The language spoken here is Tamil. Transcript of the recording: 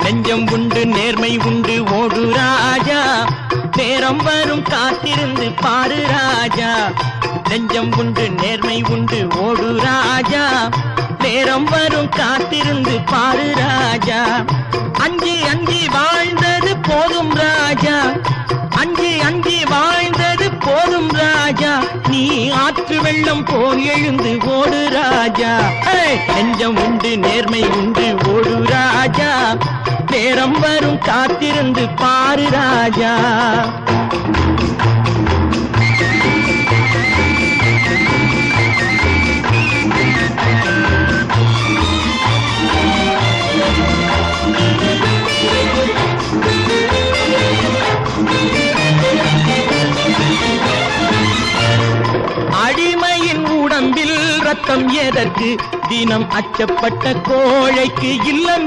நெஞ்சம் உண்டு நேர்மை உண்டு ஓடு ராஜா, நேரம் வரும் காத்திருந்து பாரு ராஜா. நெஞ்சம் உண்டு நேர்மை உண்டு ஓடு ராஜா, நேரம் வரும் காத்திருந்து பாரு ராஜா. அஞ்சி அஞ்சி வாழ்ந்தது போதும் ராஜா, அஞ்சி அஞ்சி வாழ்ந்தது போதும் ராஜா. நீ ஆற்று வெள்ளம் போல் எழுந்து ஓடு ராஜா. நெஞ்சம் உண்டு நேர்மை உண்டு ஓடு ராஜா, நேரம் வரும் காத்திருந்து பாரு ராஜா. அடிமையின் உடம்பில் ரத்தம் எதற்கு, தினம் அச்சப்பட்ட கோழைக்கு இல்லம்